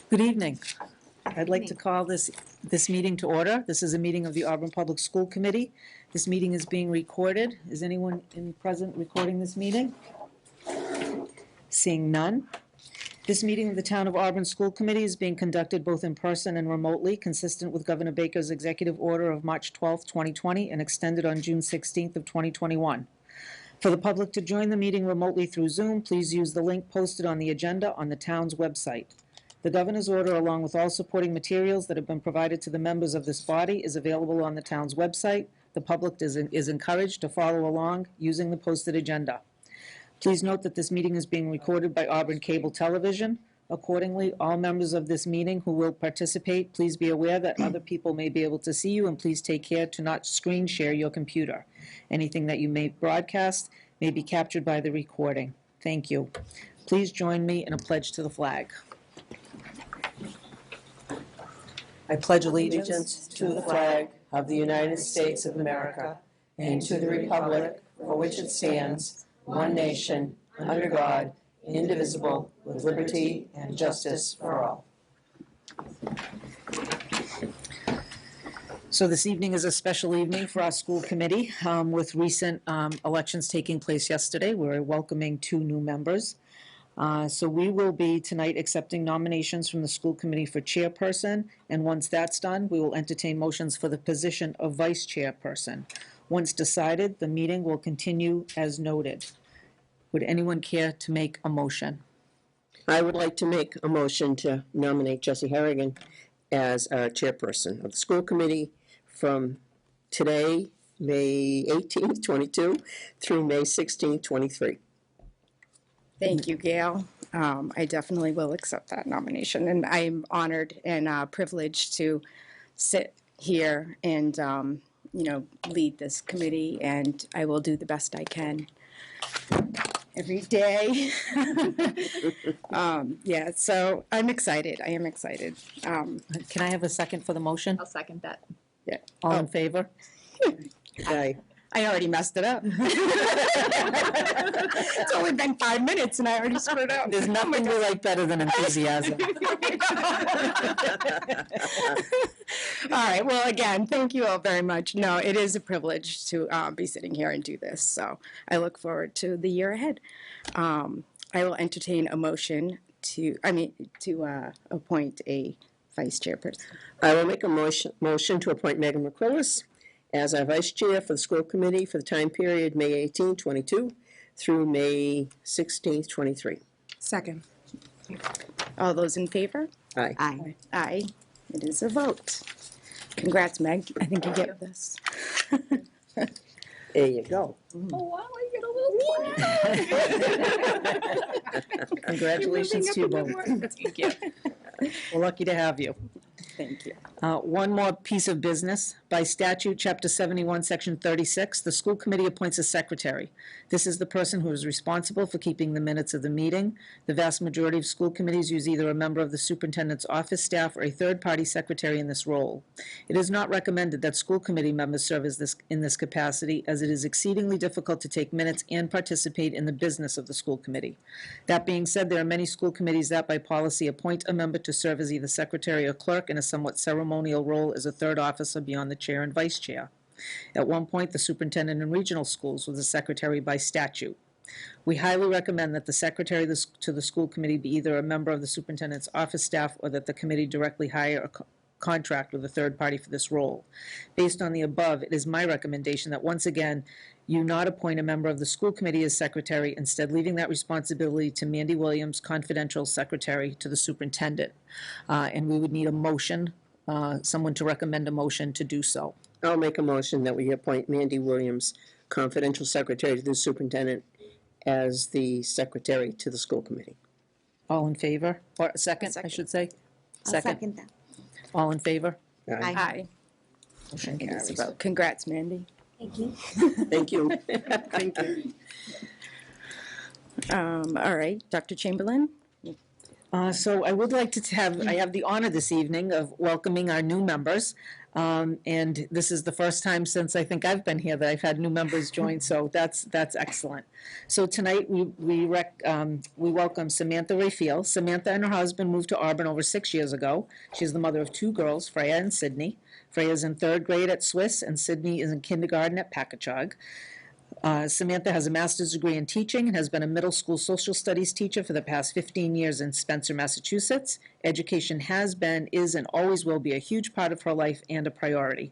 Good evening. I'd like to call this meeting to order. This is a meeting of the Auburn Public School Committee. This meeting is being recorded. Is anyone present recording this meeting? Seeing none. This meeting of the Town of Auburn School Committee is being conducted both in person and remotely, consistent with Governor Baker's executive order of March 12th, 2020, and extended on June 16th of 2021. For the public to join the meeting remotely through Zoom, please use the link posted on the agenda on the town's website. The governor's order, along with all supporting materials that have been provided to the members of this body, is available on the town's website. The public is encouraged to follow along using the posted agenda. Please note that this meeting is being recorded by Auburn Cable Television. Accordingly, all members of this meeting who will participate, please be aware that other people may be able to see you, and please take care to not screen share your computer. Anything that you may broadcast may be captured by the recording. Thank you. Please join me in a pledge to the flag. I pledge allegiance to the flag of the United States of America and to the republic for which it stands, one nation, under God, indivisible, with liberty and justice for all. So this evening is a special evening for our school committee. With recent elections taking place yesterday, we're welcoming 2 new members. So we will be tonight accepting nominations from the school committee for chairperson, and once that's done, we will entertain motions for the position of vice chairperson. Once decided, the meeting will continue as noted. Would anyone care to make a motion? I would like to make a motion to nominate Jessie Harrigan as our chairperson of the school committee from today, May 18th, 22, through May 16th, 23. Thank you, Gail. I definitely will accept that nomination, and I'm honored and privileged to sit here and lead this committee, and I will do the best I can every day. So I'm excited. I am excited. Can I have a second for the motion? I'll second that. Yeah. All in favor? Aye. I already messed it up. It's only been 5 minutes and I already screwed up. There's nothing we like better than enthusiasm. All right. Well, again, thank you all very much. No, it is a privilege to be sitting here and do this. So I look forward to the year ahead. I will entertain a motion to appoint a vice chairperson. I will make a motion to appoint Megan McQuillis as our vice chair for the school committee for the time period May 18th, 22 through May 16th, 23. Second. All those in favor? Aye. Aye. Aye. It is a vote. Congrats, Meg. I think you get this. There you go. Oh, wow, I get a little Congratulations to you both. Thank you. We're lucky to have you. Thank you. One more piece of business. By statute, Chapter 71, Section 36, the school committee appoints a secretary. This is the person who is responsible for keeping the minutes of the meeting. The vast majority of school committees use either a member of the superintendent's office staff or a third-party secretary in this role. It is not recommended that school committee members serve in this capacity, as it is exceedingly difficult to take minutes and participate in the business of the school committee. That being said, there are many school committees that, by policy, appoint a member to serve as either secretary or clerk in a somewhat ceremonial role as a third officer beyond the chair and vice chair. At one point, the superintendent in regional schools was a secretary by statute. We highly recommend that the secretary to the school committee be either a member of the superintendent's office staff or that the committee directly hire a contract with a third party for this role. Based on the above, it is my recommendation that once again, you not appoint a member of the school committee as secretary, instead leaving that responsibility to Mandy Williams, confidential secretary to the superintendent. And we would need a motion, someone to recommend a motion to do so. I'll make a motion that we appoint Mandy Williams, confidential secretary to the superintendent, as the secretary to the school committee. All in favor? Or a second, I should say? I'll second that. All in favor? Aye. Aye. Motion It is a carries. vote. Congrats, Mandy. Thank you. Thank you. Thank you. All right, Dr. Chamberlain. So I would like to I have the honor this evening of welcoming our new members. And this is the first time since I think I've been here that I've had new members join, so that's excellent. So tonight, we welcome Samantha Rayfield. Samantha and her husband moved to Auburn over 6 years ago. She's the mother of two girls, Freya and Sydney. Freya's in third grade at Swiss, and Sydney is in kindergarten at Packagug. Samantha has a master's degree in teaching and has been a middle school social studies teacher for the past 15 years in Spencer, Massachusetts. Education has been, is, and always will be a huge part of her life and a priority.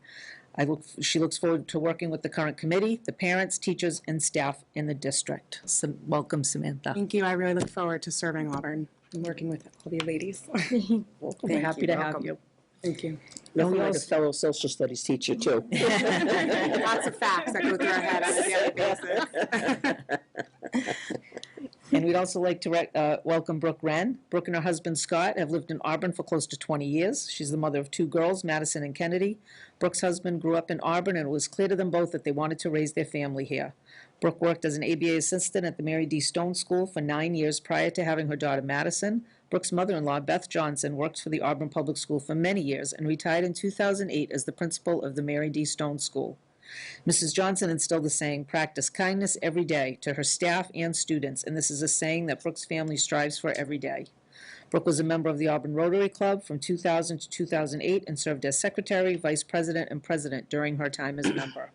She looks forward to working with the current committee, the parents, teachers, and staff in the district. So, welcome, Samantha. Thank you. I really look forward to serving Auburn and working with all the ladies. Welcome. We're happy to have you. Thank you. Nothing like a fellow social studies teacher, too. Lots of facts that go through our head on a daily basis. And we'd also like to welcome Brooke Wren. Brooke and her husband Scott have lived in Auburn for close to 20 years. She's the mother of two girls, Madison and Kennedy. Brooke's husband grew up in Auburn, and it was clear to them both that they wanted to raise their family here. Brooke worked as an ABA assistant at the Mary D. Stone School for 9 years prior to having her daughter Madison. Brooke's mother-in-law, Beth Johnson, worked for the Auburn Public School for many years and retired in 2008 as the principal of the Mary D. Stone School. Mrs. Johnson instilled the saying, "Practice kindness every day," to her staff and students, and this is a saying that Brooke's family strives for every day. Brooke was a member of the Auburn Rotary Club from 2000 to 2008 and served as secretary, vice president, and president during her time as a member.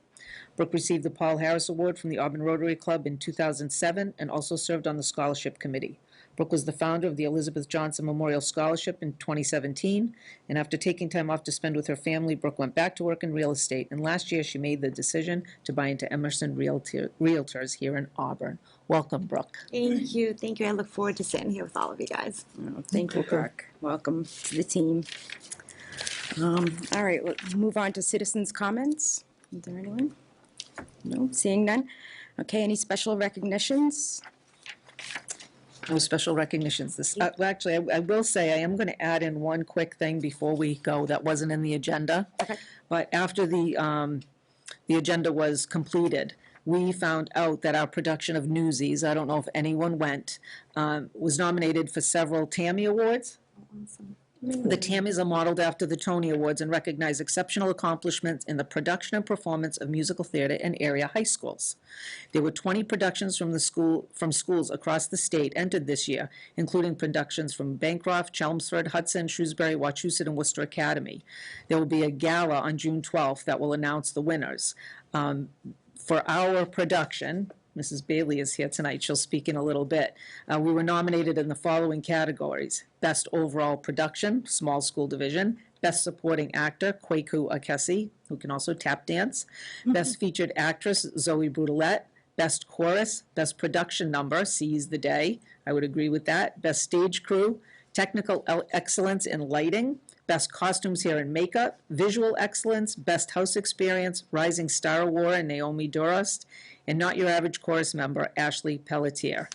Brooke received the Paul Harris Award from the Auburn Rotary Club in 2007 and also served on the scholarship committee. Brooke was the founder of the Elizabeth Johnson Memorial Scholarship in 2017, and after taking time off to spend with her family, Brooke went back to work in real estate, and last year she made the decision to buy into Emerson Realtors here in Auburn. Welcome, Brooke. Thank you. Thank you. I look forward to sitting here with all of you guys. Oh, thank you, Brooke. Welcome to the team. All right, let's move on to citizens' comments. Is there anyone? No, seeing none. Okay, any special recognitions? No special recognitions. Actually, I will say I am going to add in one quick thing before we go that wasn't in the agenda. Okay. But after the agenda was completed, we found out that our production of Newsies, I don't know if anyone went, was nominated for several Tami Awards. The Tammys are modeled after the Tony Awards and recognize exceptional accomplishments in the production and performance of musical theater in area high schools. There were 20 productions from schools across the state entered this year, including productions from Bancroft, Chelmsford, Hudson, Shrewsbury, Wachusett, and Worcester Academy. There will be a gala on June 12th that will announce the winners. For our production, Mrs. Bailey is here tonight. She'll speak in a little bit. We were nominated in the following categories: Best Overall Production, Small School Division; Best Supporting Actor, Kwaku Akesi, who can also tap dance; Best Featured Actress, Zoe Brudelette; Best Chorus; Best Production Number, Seize the Day. I would agree with that. Best Stage Crew; Technical Excellence in Lighting; Best Costumes, Hair, and Makeup; Visual Excellence; Best House Experience, Rising Star Award, Naomi Durst; and Not Your Average Chorus member, Ashley Pelletier.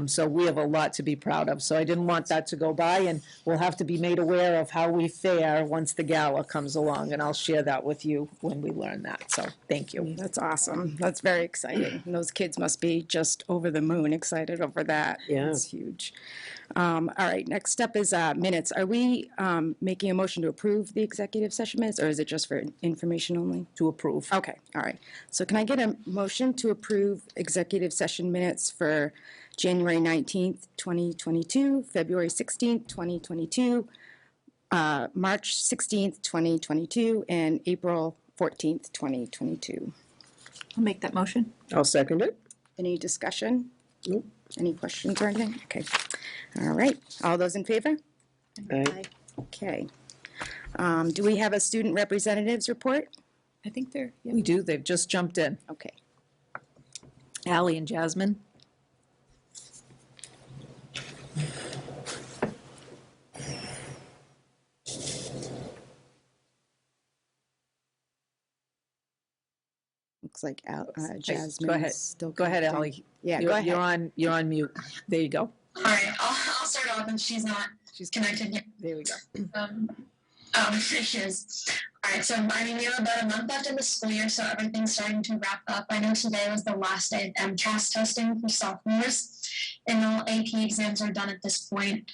So we have a lot to be proud of. So I didn't want that to go by, and we'll have to be made aware of how we fare once the gala comes along, and I'll share that with you when we learn that. So thank you. That's awesome. That's very exciting. And those kids must be just over the moon excited over that. Yeah. It's huge. All right, next up is minutes. Are we making a motion to approve the executive session minutes, or is it just for information only? To approve. Okay, all right. So can I get a motion to approve executive session minutes for January 19th, 2022, February 16th, 2022, March 16th, 2022, and April 14th, 2022? I'll make that motion. I'll second it. Any discussion? Nope. Any questions or anything? Okay. All right. All those in favor? Aye. Okay. Do we have a student representatives report? I think they're. Yeah. We do. They've just jumped in. Okay. Allie and Jasmine. Looks like Jasmine Go ahead. is still Go ahead, connecting. Allie. Yeah, go ahead. You're on mute. There you go. All right, I'll start off, and she's not connected yet. There we go. There she is. All right, so I mean, we have about a month left of the school year, so everything's starting to wrap up. I know today was the last day of MCAS testing for sophomores, and all AP exams are done at this point.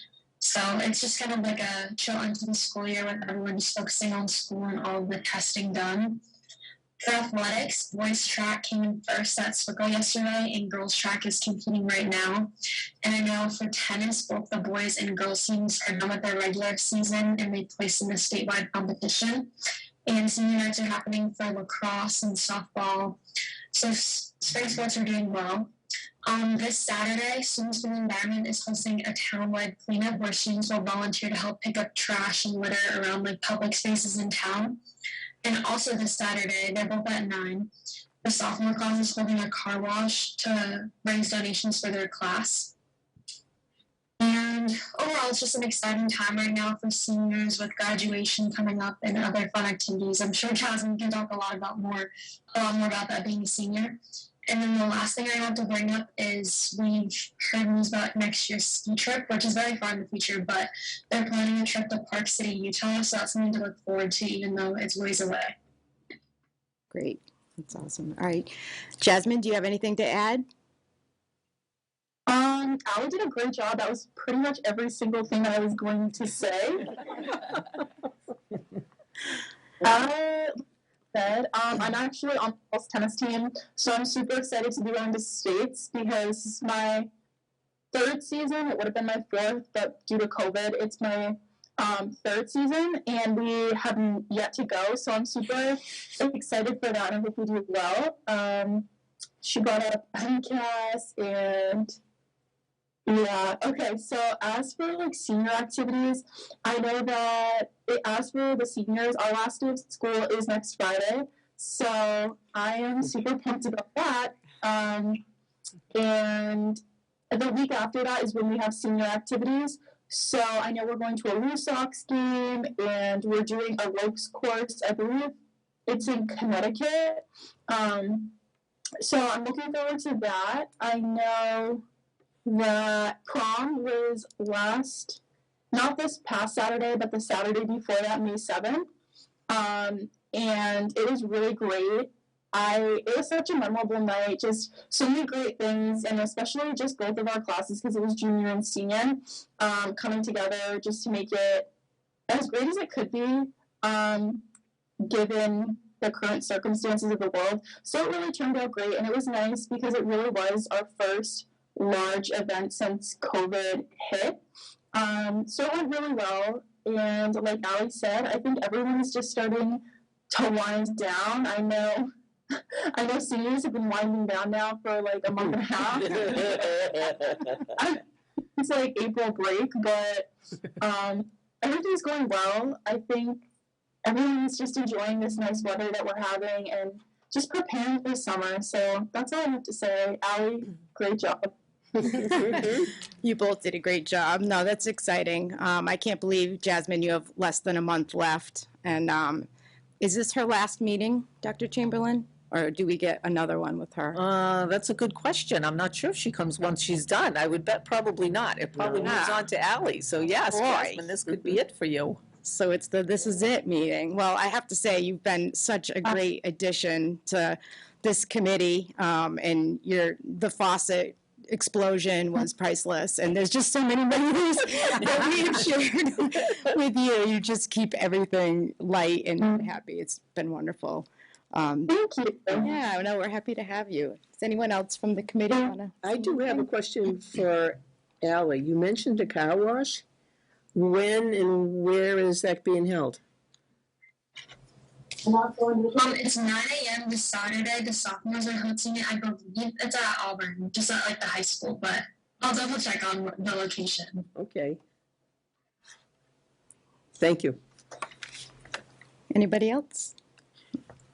So it's just kind of like a chill end to the school year when everyone's focusing on school and all the testing done. For athletics, boys track came in first at Swickle yesterday, and girls track is competing right now. And I know for tennis, both the boys and girls teams are done with their regular season and they placed in the statewide competition. And senior nights are happening for lacrosse and softball. So spring sports are doing well. This Saturday, Students for the Environment is hosting a town-wide cleanup where students will volunteer to help pick up trash and litter around like public spaces in town. And also this Saturday, they're both at 9. The sophomore class is holding a car wash to raise donations for their class. And overall, it's just an exciting time right now for seniors with graduation coming up and other fun activities. I'm sure Jasmine can talk a lot more about that being a senior. And then the last thing I want to bring up is we've heard news about next year's ski trip, which is very far in the future, but they're planning a trip to Park City, Utah, so that's something to look forward to, even though it's ways away. Great. That's awesome. All right. Jasmine, do you have anything to add? Ali did a great job. That was pretty much every single thing that I was going to say. I'm actually on the girls' tennis team, so I'm super excited to be going to states because this is my 3rd season. It would have been my 4th, but due to COVID, it's my 3rd season, and we haven't yet to go, so I'm super excited for that, and I hope we do well. She brought up MCAS, and yeah, okay, so as for like senior activities, I know that as for the seniors, our last day of school is next Friday, so I am super pumped about that. And the week after that is when we have senior activities. So I know we're going to a Blue Sox game, and we're doing a ropes course. I believe it's in Connecticut. So I'm looking forward to that. I know that prom was not this past Saturday, but the Saturday before that, May 7th. And it was really great. It was such a memorable night, just so many great things, and especially just both of our classes, because it was junior and senior, coming together just to make it as great as it could be, given the current circumstances of the world. So it really turned out great, and it was nice because it really was our first large event since COVID hit. So it went really well, and like Ali said, I think everyone is just starting to wind down. I know seniors have been winding down now for like a month and a half. It's like April break, but everything's going well. I think everyone's just enjoying this nice weather that we're having and just preparing for summer. So that's all I have to say. Ali, great job. You both did a great job. No, that's exciting. I can't believe, Jasmine, you have less than a month left. And is this her last meeting, Dr. Chamberlain? Or do we get another one with her? That's a good question. I'm not sure if she comes once she's done. I would bet probably not. It probably moves on to Ally. So yes, Boy. Jasmine, this could be it for you. So it's the This Is It meeting. Well, I have to say, you've been such a great addition to this committee, and the faucet explosion was priceless, and there's just so many memories that we have shared with you. You just keep everything light and happy. It's been wonderful. Thank you. Yeah, no, we're happy to have you. Does anyone else from the committee want to? I do have a question for Ally. You mentioned a car wash. When and where is that being held? It's 9 a.m. this Saturday. The sophomores are hosting it. I believe it's at Auburn, just at like the high school, but I'll double check on the location. Okay. Thank you. Anybody else?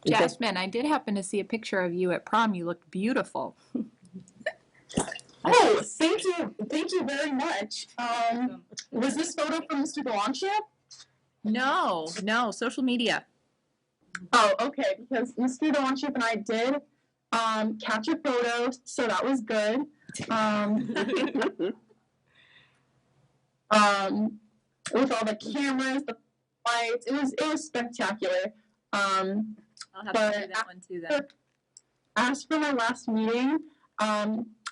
Jasmine, I did happen to see a picture of you at prom. You looked beautiful. Oh, thank you. Thank you very much. Was this photo from Mr. Delanchip? No, social media. Oh, okay, because Mr. Delanchip and I did capture photos, so that was good. With all the cameras, the lights, it was spectacular. I'll have to do that one too then. As for my last meeting,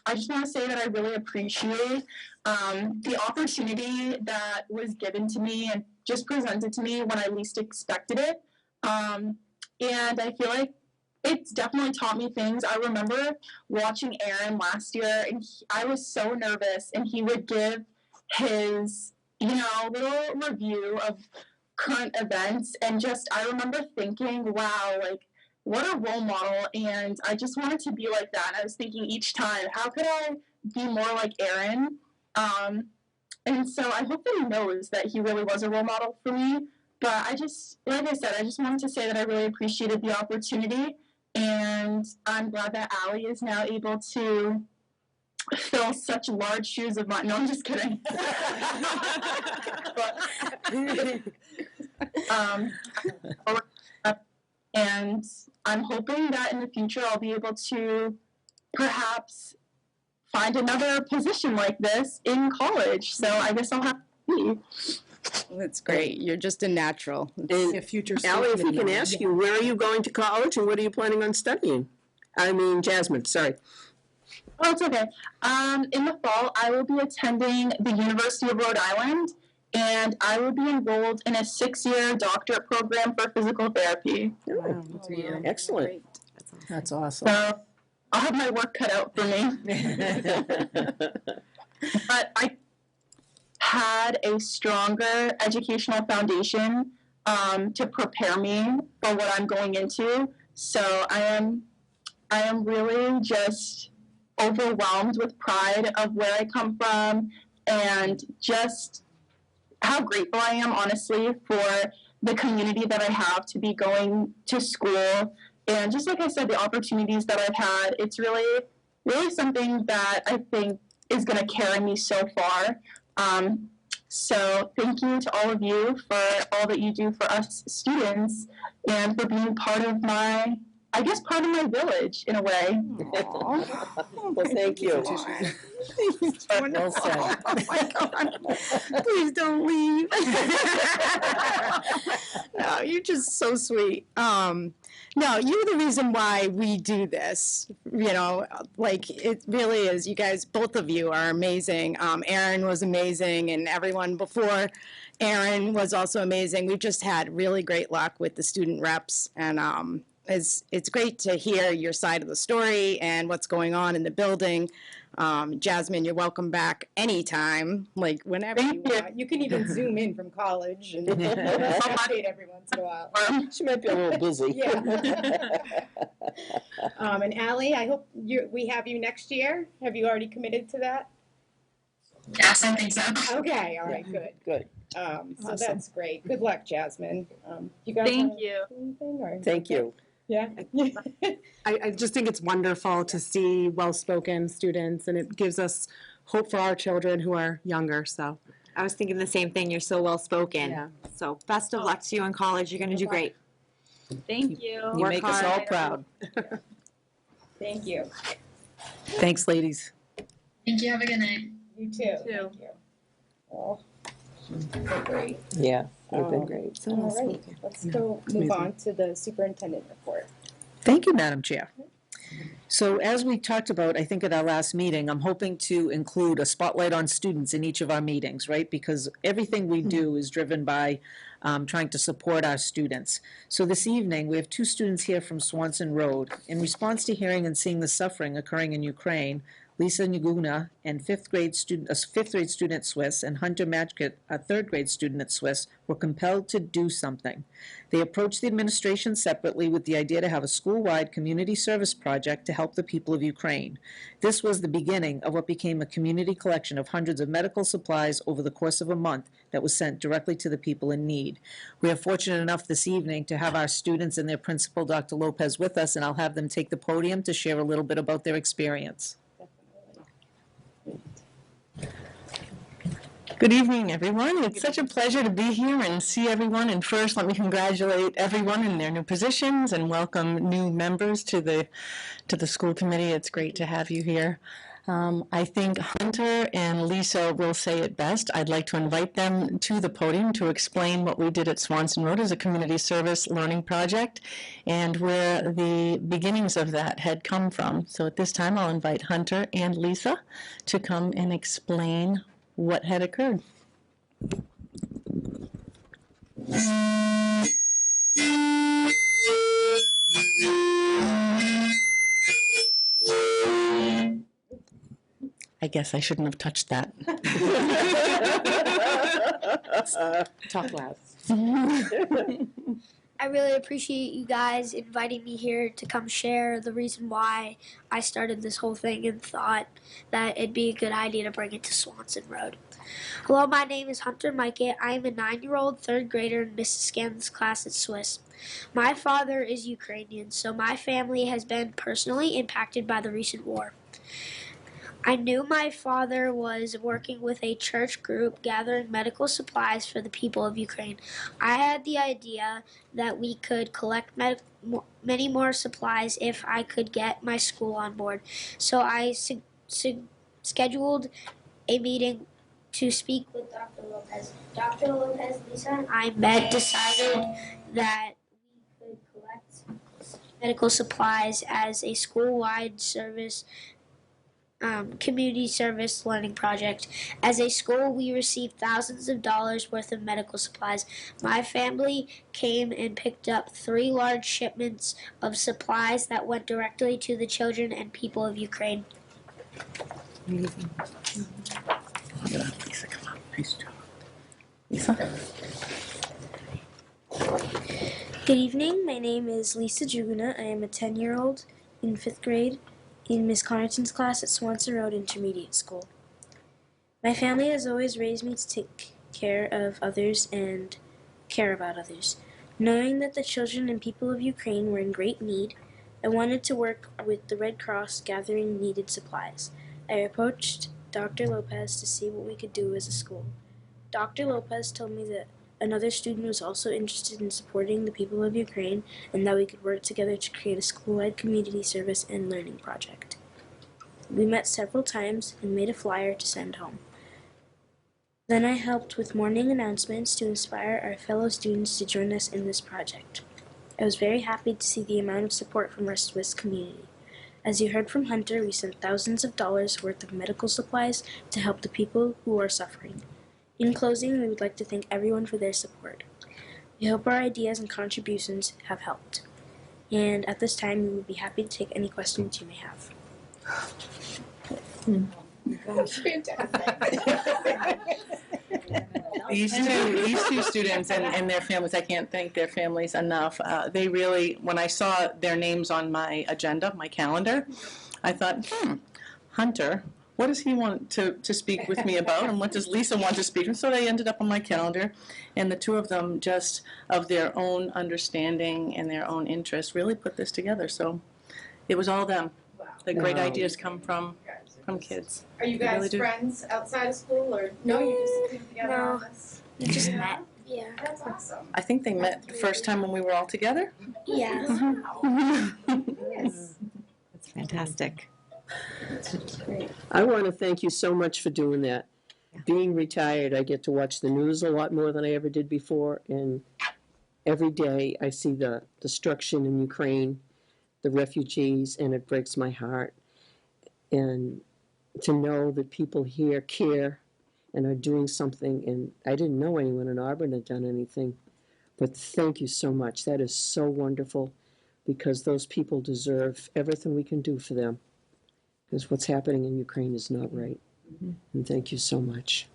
I just want to say that I really appreciate the opportunity that was given to me and just presented to me when I least expected it. And I feel like it's definitely taught me things. I remember watching Aaron last year, and I was so nervous, and he would give his, little review of current events, and I remember thinking, wow, like, what a role model, and I just wanted to be like that. And I was thinking each time, how could I be more like Aaron? And so I hope that he knows that he really was a role model for me. But like I said, I just wanted to say that I really appreciated the opportunity, and I'm glad that Allie is now able to fill such large shoes of mine. No, I'm just kidding. And I'm hoping that in the future I'll be able to perhaps find another position like this in college. So I guess I'll have to see. That's great. You're just a natural. And A future Allie, if we student. can ask you, where are you going to college and what are you planning on studying? I mean, Jasmine, sorry. Oh, it's okay. In the fall, I will be attending the University of Rhode Island, and I will be enrolled in a 6-year doctorate program for physical therapy. Oh, excellent. That's awesome. So I'll have my work cut out for me. But I had a stronger educational foundation to prepare me for what I'm going into. So I am really just overwhelmed with pride of where I come from and just how grateful I am, honestly, for the community that I have to be going to school. And just like I said, the opportunities that I've had, it's really, really something that I think is going to carry me so far. So thank you to all of you for all that you do for us students and for being part of my village in a way. Well, thank you. Well said. Oh my God. Please don't leave. No, you're just so sweet. No, you're the reason why we do this. It really is. You guys, both of you are amazing. Aaron was amazing, and everyone before Aaron was also amazing. We've just had really great luck with the student reps, and it's great to hear your side of the story and what's going on in the building. Jasmine, you're welcome back anytime, like whenever you want. You can even zoom in from college and update every once in a while. She might be a little busy. Yeah. And Allie, I hope we have you next year. Have you already committed to that? Yes, I think so. Okay, all right, good. Good. So Awesome. that's great. Good luck, Jasmine. You guys Thank wanna you. say anything, or- Thank you. Yeah. I just think it's wonderful to see well-spoken students, and it gives us hope for our children who are younger, so. I was thinking the same thing. You're so well spoken. Yeah. So best of luck to you in college. You're going to do great. Thank you. You make us all hard. proud. Thank you. Thanks, ladies. Thank you. Have a good night. You too. Thank you. Oh, so great. Yeah, you've been Um, great. All right, let's move Amazing. on to the superintendent report. Thank you, Madam Chair. So as we talked about, I think at our last meeting, I'm hoping to include a spotlight on students in each of our meetings, right? Because everything we do is driven by trying to support our students. So this evening, we have 2 students here from Swanson Road. In response to hearing and seeing the suffering occurring in Ukraine, Lisa Nguna, and a fifth grade student at Swiss, and Hunter Matchkit, a 3rd grade student at Swiss, were compelled to do something. They approached the administration separately with the idea to have a school-wide community service project to help the people of Ukraine. This was the beginning of what became a community collection of hundreds of medical supplies over the course of a month that was sent directly to the people in need. We are fortunate enough this evening to have our students and their principal, Dr. Lopez, with us, and I'll have them take the podium to share a little bit about their experience. Good evening, everyone. It's such a pleasure to be here and see everyone. And first, let me congratulate everyone in their new positions and welcome new members to the school committee. It's great to have you here. I think Hunter and Lisa will say it best. I'd like to invite them to the podium to explain what we did at Swanson Road as a community service learning project and where the beginnings of that had come from. So at this time, I'll invite Hunter and Lisa to come and explain what had occurred. I guess I shouldn't have touched that. Talk loud. I really appreciate you guys inviting me here to come share the reason why I started this whole thing and thought that it'd be a good idea to bring it to Swanson Road. Hello, my name is Hunter Mikey. I am a 9-year-old third grader in Mrs. Scanlon's class at Swiss. My father is Ukrainian, so my family has been personally impacted by the recent war. I knew my father was working with a church group gathering medical supplies for the people of Ukraine. I had the idea that we could collect many more supplies if I could get my school on board. So I scheduled a meeting to speak with Dr. Lopez. Dr. Lopez, Lisa, and I decided that we could collect medical supplies as a school-wide service community service learning project. As a school, we received thousands of dollars worth of medical supplies. My family came and picked up 3 large shipments of supplies that went directly to the children and people of Ukraine. Lisa, come on. Nice job. Lisa? Good evening. My name is Lisa Juguna. I am a 10-year-old in 5th grade in Miss Connaughton's class at Swanson Road Intermediate School. My family has always raised me to take care of others and care about others. Knowing that the children and people of Ukraine were in great need, I wanted to work with the Red Cross gathering needed supplies. I approached Dr. Lopez to see what we could do as a school. Dr. Lopez told me that another student was also interested in supporting the people of Ukraine and that we could work together to create a school-wide community service and learning project. We met several times and made a flyer to send home. Then I helped with morning announcements to inspire our fellow students to join us in this project. I was very happy to see the amount of support from our Swiss community. As you heard from Hunter, we sent thousands of dollars worth of medical supplies to help the people who are suffering. In closing, we would like to thank everyone for their support. We hope our ideas and contributions have helped. And at this time, we would be happy to take any questions you may have. These two students and their families, I can't thank their families enough. They really, when I saw their names on my agenda, my calendar, I thought, Hunter, what does he want to speak with me about, and what does Lisa want to speak? And so they ended up on my calendar, and the two of them, just of their own understanding and their own interest, really put this together. So it was all them. The great ideas come from kids. Are you They guys really do. friends outside of school, or no? You just came together on this. We just met. Yeah. That's awesome. I think they met the first time when we were all together. Yeah. Yes. That's fantastic. I want to thank you so much for doing that. Being retired, I get to watch the news a lot more than I ever did before, and every day I see the destruction in Ukraine, the refugees, and it breaks my heart. And to know that people here care and are doing something, and I didn't know anyone in Auburn had done anything, but thank you so much. That is so wonderful, because those people deserve everything we can do for them. Because what's happening in Ukraine is not right. Mm-hmm. And thank you so much.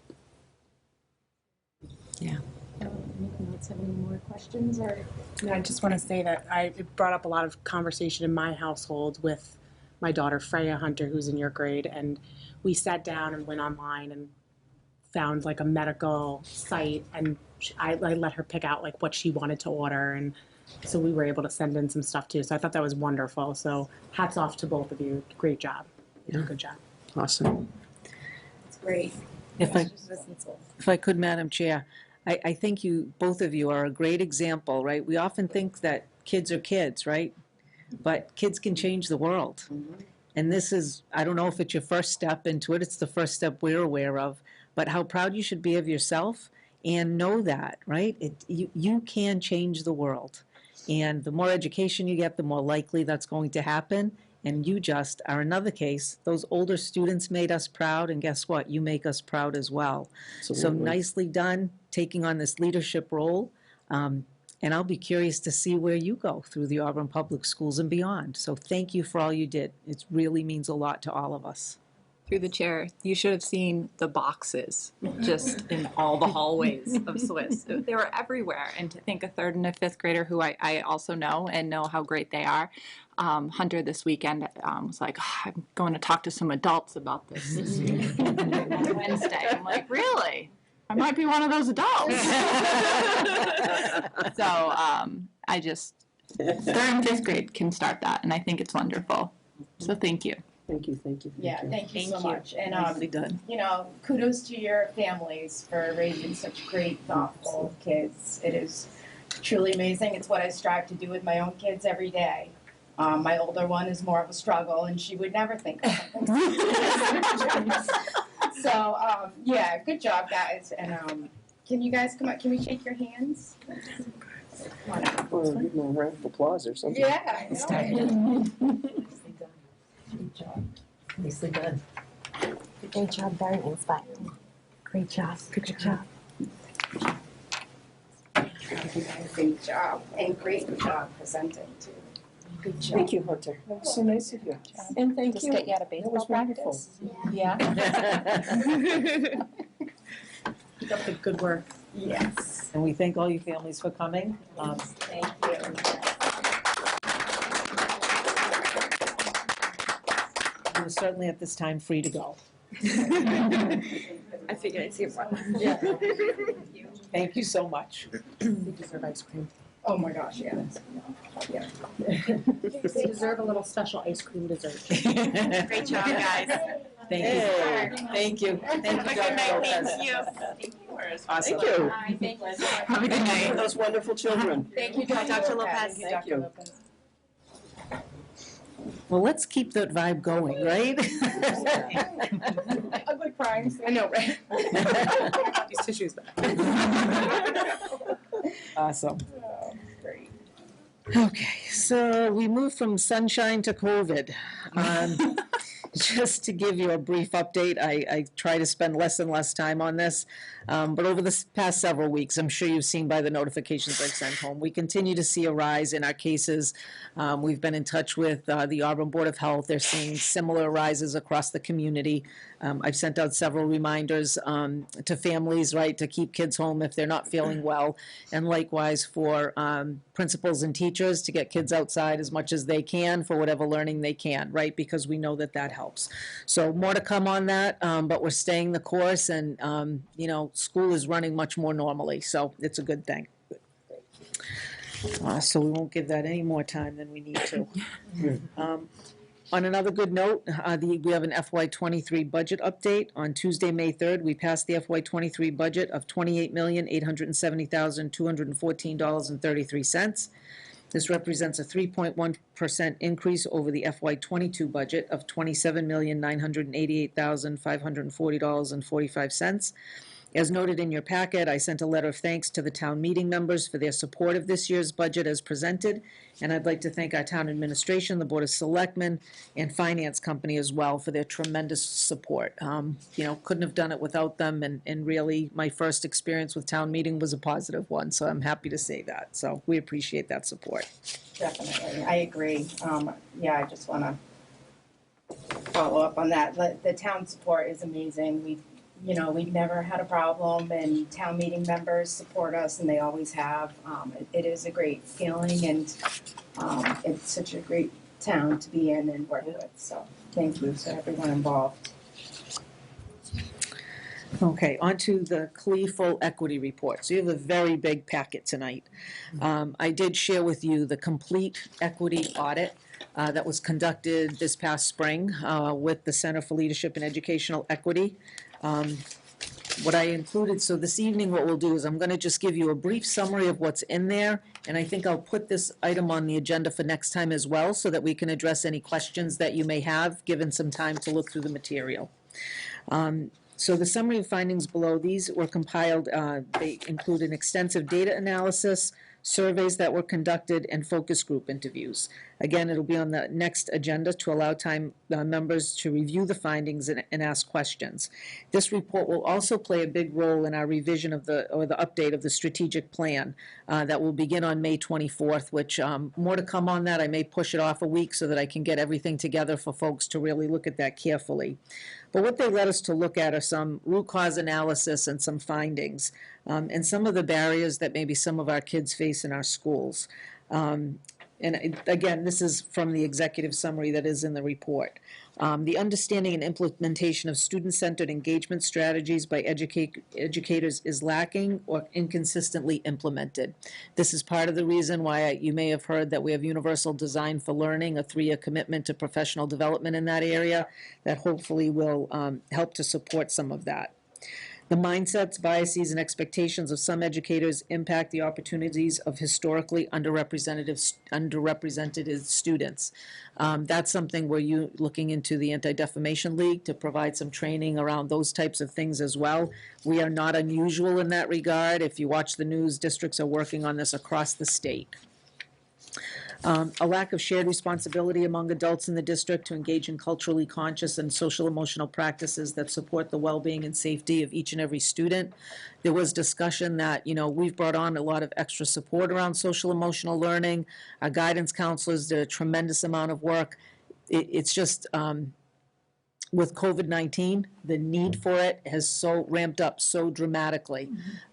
Yeah. Have any more questions? Or I just want to say that it brought up a lot of conversation in my household with my daughter Freya Hunter, who's in your grade, and we sat down and went online and found like a medical site, and I let her pick out like what she wanted to order, and so we were able to send in some stuff too. So I thought that was wonderful. So hats off to both of you. Great job. Yeah. Good job. Awesome. It's great. If I could, Madam Chair, I think you, both of you, are a great example, right? We often think that kids are kids, right? But kids can change the world. And this is, I don't know if it's your first step into it, it's the first step we're aware of, but how proud you should be of yourself and know that, right? You can change the world. And the more education you get, the more likely that's going to happen. And you just are another case. Those older students made us proud, and guess what? You make us proud as well. So Absolutely. nicely done, taking on this leadership role. And I'll be curious to see where you go through the Auburn Public Schools and beyond. So thank you for all you did. It really means a lot to all of us. Through the chair, you should have seen the boxes just in all the hallways of Swiss. They were everywhere. And to think a third and a fifth grader who I also know and know how great they are, Hunter this weekend was like, oh, I'm going to talk to some adults about this on Wednesday. I'm like, really? I might be one of those adults. So I just, third and fifth grade can start that, and I think it's wonderful. So thank you. Thank you, thank you. Yeah, thank you so much. And, Nicely done. you know, kudos to your families for raising such great, thoughtful kids. It is truly amazing. It's what I strive to do with my own kids every day. My older one is more of a struggle, and she would never think of something. So, yeah, good job, guys. And can you guys come up? Can we shake your hands? Come on out. Or give them a round of applause or something. Yeah, I know. Great job. Nicely done. Great job, very inspiring. Great job. Good job. Great job, and great job presenting too. Good job. Thank you, Hunter. That was so nice of you. And thank you. Get you out of That baseball was wonderful. Yeah. Keep up the good work. Yes. And we thank all you families for coming. Thank you. You're certainly at this time free to go. I figured I'd see it one. Yeah. Thank you so much. You deserve ice cream. Oh my gosh, yeah. Yeah. They deserve a little special ice cream dessert. Great job, guys. Thank you. Thank you. Thank you, Have a good Dr. night. Lopez. Thank you. Awesome. Thank you. Hi, thank you. Have a good night. Those wonderful children. Thank you, Bye, Dr. Lopez. Thank you. Well, let's keep that vibe going, right? Ugly crying. I know, right? These tissues back. Awesome. Oh, great. Okay, so we move from sunshine to COVID. Just to give you a brief update, I try to spend less and less time on this, but over the past several weeks, I'm sure you've seen by the notifications I've sent home, we continue to see a rise in our cases. We've been in touch with the Auburn Board of Health. They're seeing similar rises across the community. I've sent out several reminders to families, right, to keep kids home if they're not feeling well, and likewise for principals and teachers to get kids outside as much as they can for whatever learning they can, right, because we know that that helps. So more to come on that, but we're staying the course, and, school is running much more normally, so it's a good thing. So we won't give that any more time than we need to. On another good note, we have an FY23 budget update. On Tuesday, May 3rd, we passed the FY23 budget of $28,870,214.33. This represents a 3.1% increase over the FY22 budget of $27,988,540.45. As noted in your packet, I sent a letter of thanks to the town meeting members for their support of this year's budget as presented, and I'd like to thank our town administration, the Board of Selectmen, and Finance Company as well for their tremendous support. Couldn't have done it without them, and really, my first experience with town meeting was a positive one, so I'm happy to say that. So we appreciate that support. Definitely, I agree. I just want to follow up on that. The town support is amazing. We've never had a problem, and town meeting members support us, and they always have. It is a great feeling, and it's such a great town to be in and work with. So thank you to everyone involved. Okay, on to the CLE full equity report. So you have a very big packet tonight. I did share with you the complete equity audit that was conducted this past spring with the Center for Leadership and Educational Equity. what I included, so this evening what we'll do is I'm gonna just give you a brief summary of what's in there, and I think I'll put this item on the agenda for next time as well, so that we can address any questions that you may have, given some time to look through the material. So the summary of findings below, these were compiled, they include an extensive data analysis, surveys that were conducted, and focus group interviews. Again, it'll be on the next agenda to allow time members to review the findings and ask questions. This report will also play a big role in our revision of the update of the strategic plan that will begin on May 24th, which more to come on that. I may push it off a week so that I can get everything together for folks to really look at that carefully. But what they led us to look at are some root cause analysis and some findings, and some of the barriers that maybe some of our kids face in our schools. And again, this is from the executive summary that is in the report. The understanding and implementation of student-centered engagement strategies by educators is lacking or inconsistently implemented. This is part of the reason why you may have heard that we have Universal Design for Learning, a 3-year commitment to professional development in that area that hopefully will help to support some of that. The mindsets, biases, and expectations of some educators impact the opportunities of historically underrepresented students. That's something where you're looking into the Anti-Defamation League to provide some training around those types of things as well. We are not unusual in that regard. If you watch the news, districts are working on this across the state. A lack of shared responsibility among adults in the district to engage in culturally conscious and social emotional practices that support the well-being and safety of each and every student. There was discussion that, we've brought on a lot of extra support around social emotional learning. Our guidance counselors did a tremendous amount of work. It's just, with COVID-19, the need for it has so ramped up so dramatically.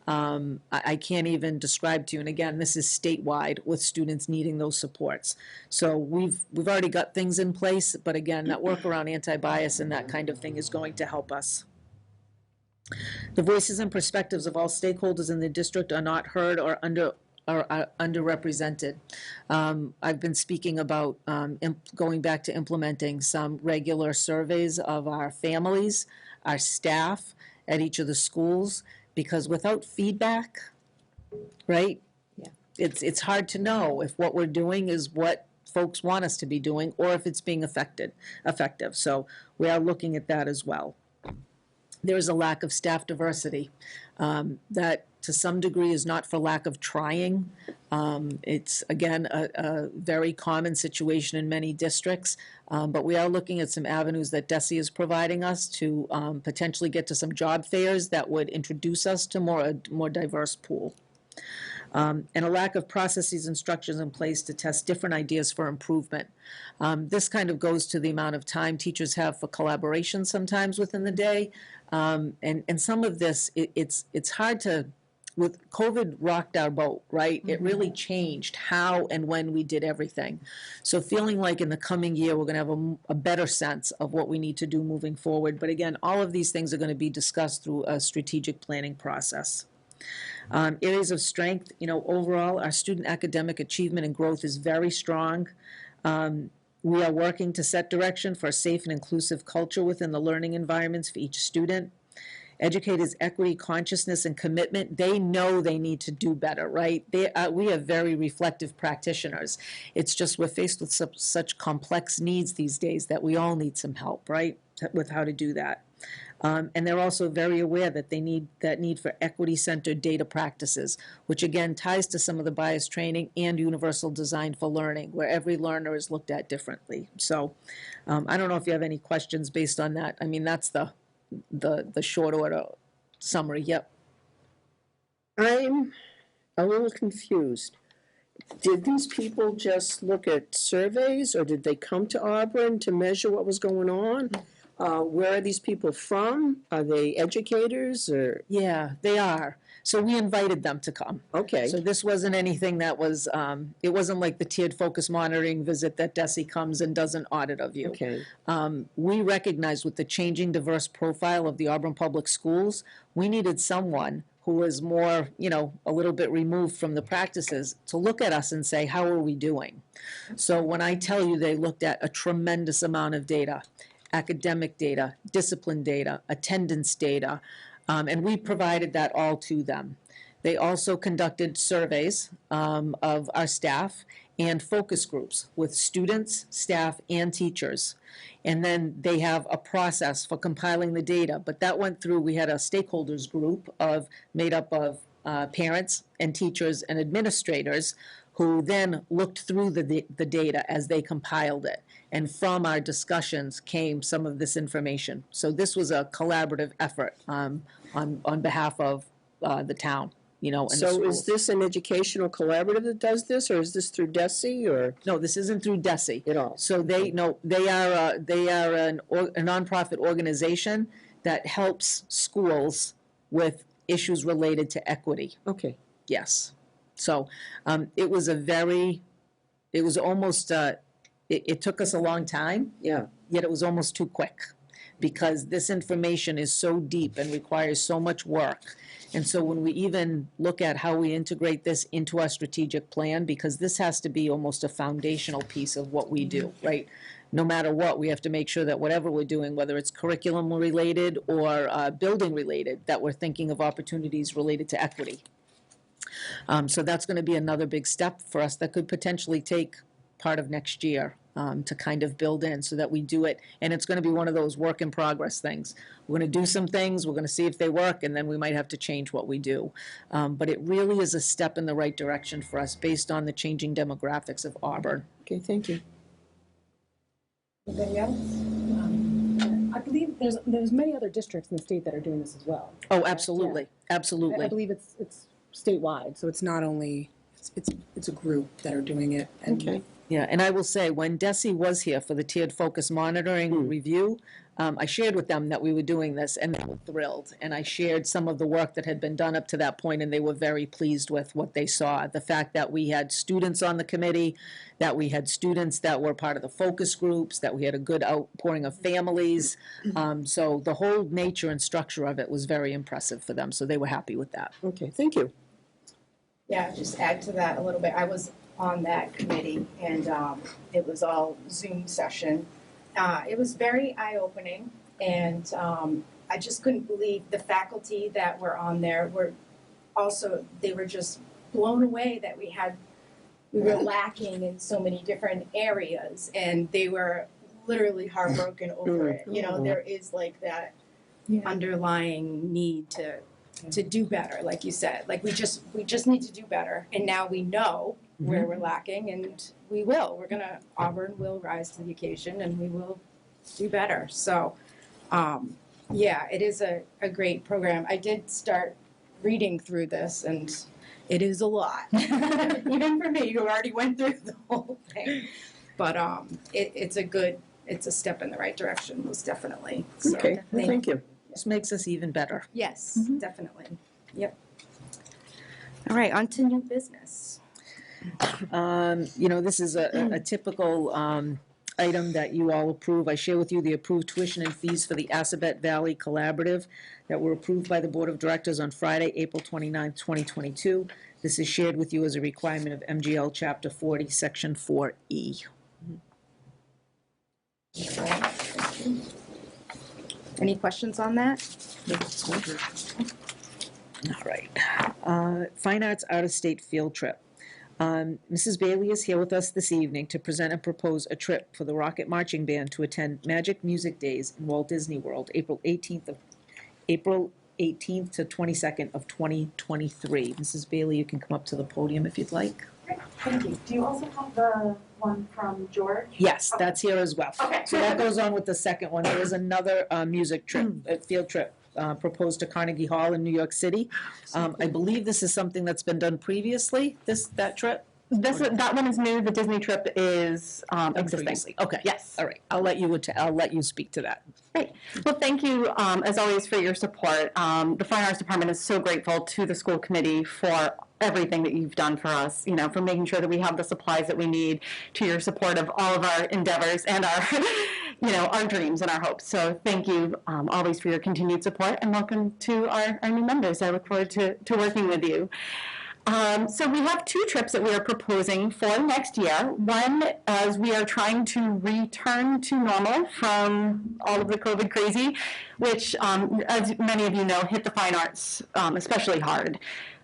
I can't even describe to you, and again, this is statewide with students needing those supports. So we've already got things in place, but again, that work around anti-bias and that kind of thing is going to help us. The voices and perspectives of all stakeholders in the district are not heard or underrepresented. I've been speaking about going back to implementing some regular surveys of our families, our staff at each of the schools, because without feedback, right? Yeah. It's hard to know if what we're doing is what folks want us to be doing or if it's being effective. So we are looking at that as well. There is a lack of staff diversity that to some degree is not for lack of trying. It's, again, a very common situation in many districts, but we are looking at some avenues that DESE is providing us to potentially get to some job fairs that would introduce us to a more diverse pool. And a lack of processes and structures in place to test different ideas for improvement. This kind of goes to the amount of time teachers have for collaboration sometimes within the day. And some of this, it's hard to, with COVID rocked our boat, right? It really changed how and when we did everything. So feeling like in the coming year, we're going to have a better sense of what we need to do moving forward. But again, all of these things are going to be discussed through a strategic planning process. Areas of strength, overall, our student academic achievement and growth is very strong. We are working to set direction for a safe and inclusive culture within the learning environments for each student. Educators' equity, consciousness, and commitment, they know they need to do better, right? We are very reflective practitioners. It's just we're faced with such complex needs these days that we all need some help, right, with how to do that. And they're also very aware that they need that need for equity-centered data practices, which again ties to some of the bias training and universal design for learning, where every learner is looked at differently. So I don't know if you have any questions based on that. I mean, that's the short order summary. Yep. I'm a little confused. Did these people just look at surveys, or did they come to Auburn to measure what was going on? Where are these people from? Are they educators or? Yeah, they are. So we invited them to come. Okay. So this wasn't anything that was, it wasn't like the tiered focus monitoring visit that DESE comes and does an audit of you. Okay. We recognized with the changing diverse profile of the Auburn Public Schools, we needed someone who was more, a little bit removed from the practices to look at us and say, how are we doing? So when I tell you they looked at a tremendous amount of data, academic data, discipline data, attendance data, And we provided that all to them. They also conducted surveys of our staff and focus groups with students, staff, and teachers. And then they have a process for compiling the data, but that went through, we had a stakeholders group made up of parents and teachers and administrators who then looked through the data as they compiled it. And from our discussions came some of this information. So this was a collaborative effort on behalf of the town, and the So schools. is this an educational collaborative that does this, or is this through DESE, or No, this isn't through DESE. at all? So they are a nonprofit organization that helps schools with issues related to equity. Okay. Yes. So it was almost, it took us a long time, Yeah. yet it was almost too quick, because this information is so deep and requires so much work. And so when we even look at how we integrate this into our strategic plan, because this has to be almost a foundational piece of what we do, right? No matter what, we have to make sure that whatever we're doing, whether it's curriculum related or building related, that we're thinking of opportunities related to equity. So that's going to be another big step for us that could potentially take part of next year to kind of build in so that we do it. And it's going to be one of those work in progress things. We're going to do some things, we're going to see if they work, and then we might have to change what we do. But it really is a step in the right direction for us based on the changing demographics of Auburn. Okay, thank you. Anybody else? I believe there's many other districts in the state that are doing this as well. Oh, absolutely, I absolutely. believe it's statewide, so it's not only, it's a group that are doing it. And Okay. Yeah, and I will say, when DESE was here for the tiered focus monitoring review, I shared with them that we were doing this, and they were thrilled. And I shared some of the work that had been done up to that point, and they were very pleased with what they saw. The fact that we had students on the committee, that we had students that were part of the focus groups, that we had a good outpouring of families. So the whole nature and structure of it was very impressive for them, so they were happy with that. Okay, thank you. Yeah, just add to that a little bit. I was on that committee, and it was all Zoom session. It was very eye-opening, and I just couldn't believe the faculty that were on there they were just blown away that we were lacking in so many different areas, and they were literally heartbroken over it. There is like that underlying need to do better, like you said. Like we just need to do better, and now we know where we're lacking, and we will. Auburn will rise to the occasion, and we will do better. So, it is a great program. I did start reading through this, and it is a lot, even for me who already went through the whole thing. But it's a step in the right direction, most definitely. So, Okay, thank you. This makes us even better. Yes, definitely. Yep. All right, on to new business. This is a typical item that you all approve. I share with you the approved tuition and fees for the Assabet Valley Collaborative that were approved by the Board of Directors on Friday, April 29th, 2022. This is shared with you as a requirement of MGL Chapter 40, Section 4E. Any questions on that? All right. Fine Arts Out-of-State Field Trip. Mrs. Bailey is here with us this evening to present and propose a trip for the Rocket Marching Band to attend Magic Music Days in Walt Disney World, April 18th to 22nd of 2023. Mrs. Bailey, you can come up to the podium if you'd like. Great, thank you. Do you also have the one from George? Yes, that's here as well. Okay. So that goes on with the second one. There is another music trip, field trip, proposed to Carnegie Hall in New York City. I believe this is something that's been done previously, that trip? That one is new. The Disney trip is existing. Previously. Okay. Yes. All right. I'll let you speak to that. Great. Well, thank you, as always, for your support. The Fine Arts Department is so grateful to the school committee for everything that you've done for us, for making sure that we have the supplies that we need, to your support of all of our endeavors and our, our dreams and our hopes. So thank you always for your continued support, and welcome to our new members. I look forward to working with you. So we have 2 trips that we are proposing for next year. One, as we are trying to return to normal from all of the COVID crazy, which, as many of you know, hit the fine arts especially hard.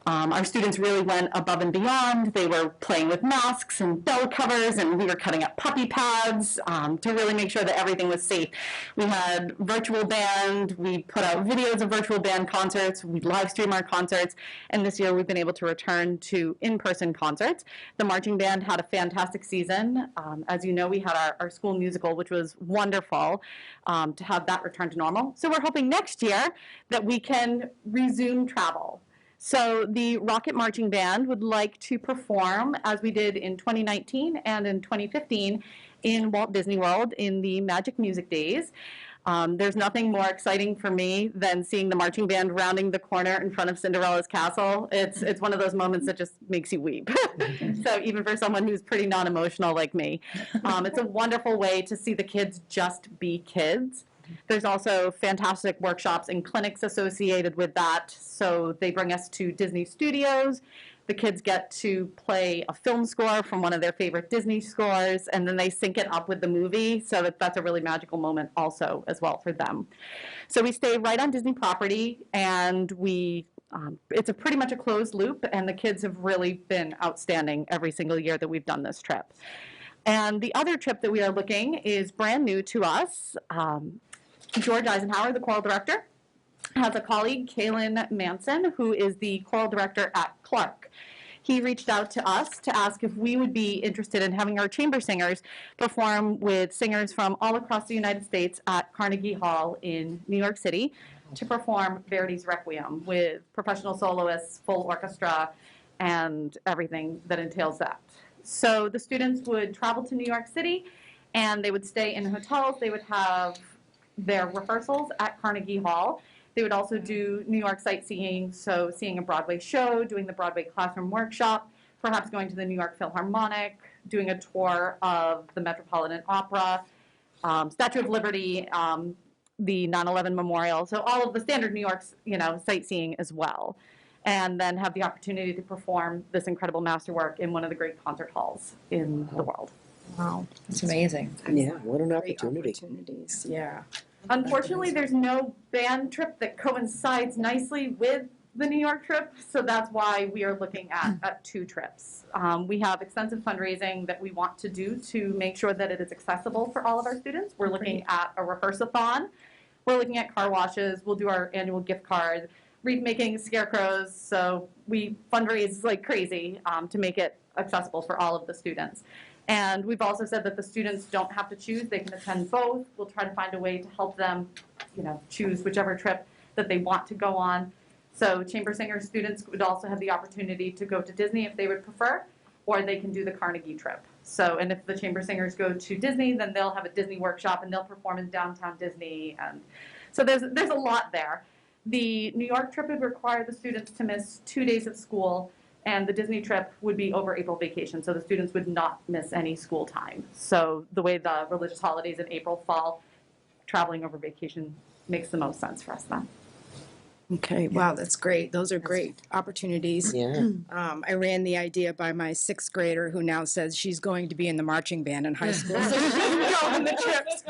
Our students really went above and beyond. They were playing with masks and bell covers, and we were cutting up puppy pads to really make sure that everything was safe. We had virtual band. We put out videos of virtual band concerts. We live stream our concerts. And this year we've been able to return to in-person concerts. The marching band had a fantastic season. As you know, we had our school musical, which was wonderful to have that return to normal. So we're hoping next year that we can resume travel. So the Rocket Marching Band would like to perform, as we did in 2019 and in 2015, in Walt Disney World in the Magic Music Days. There's nothing more exciting for me than seeing the marching band rounding the corner in front of Cinderella's castle. It's one of those moments that just makes you weep. So even for someone who's pretty non-emotional like me, it's a wonderful way to see the kids just be kids. There's also fantastic workshops and clinics associated with that. So they bring us to Disney Studios. The kids get to play a film score from one of their favorite Disney scores, and then they sync it up with the movie. So that's a really magical moment also as well for them. So we stay right on Disney property, and it's pretty much a closed loop, and the kids have really been outstanding every single year that we've done this trip. And the other trip that we are looking is brand new to us. George Eisenhower, the choral director, has a colleague, Kaylin Manson, who is the choral director at Clark. He reached out to us to ask if we would be interested in having our chamber singers perform with singers from all across the United States at Carnegie Hall in New York City to perform Verdi's Requiem with professional soloists, full orchestra, and everything that entails that. So the students would travel to New York City, and they would stay in hotels. They would have their rehearsals at Carnegie Hall. They would also do New York sightseeing, so seeing a Broadway show, doing the Broadway classroom workshop, perhaps going to the New York Philharmonic, doing a tour of the Metropolitan Opera, Statue of Liberty, the 9/11 Memorial, so all of the standard New York, sightseeing as well. And then have the opportunity to perform this incredible masterwork in one of the great concert halls in the world. Wow, that's amazing. Yeah, what an Great opportunity. opportunities, yeah. Unfortunately, there's no band trip that coincides nicely with the New York trip, so that's why we are looking at 2 trips. We have extensive fundraising that we want to do to make sure that it is accessible for all of our students. We're looking at a rehearsathon. We're looking at car washes. We'll do our annual gift card, wreath making, scarecrows. So we fundraise like crazy to make it accessible for all of the students. And we've also said that the students don't have to choose. They can attend both. We'll try to find a way to help them, choose whichever trip that they want to go on. So chamber singer students would also have the opportunity to go to Disney if they would prefer, or they can do the Carnegie trip. So, and if the chamber singers go to Disney, then they'll have a Disney workshop and they'll perform in downtown Disney. And so there's a lot there. The New York trip would require the students to miss 2 days of school, and the Disney trip would be over April vacation, so the students would not miss any school time. So the way the religious holidays in April fall, traveling over vacation makes the most sense for us then. Okay, wow, that's great. Those are great opportunities. Yeah. I ran the idea by my 6th grader who now says she's going to be in the marching band in high school. So she can go on the trips.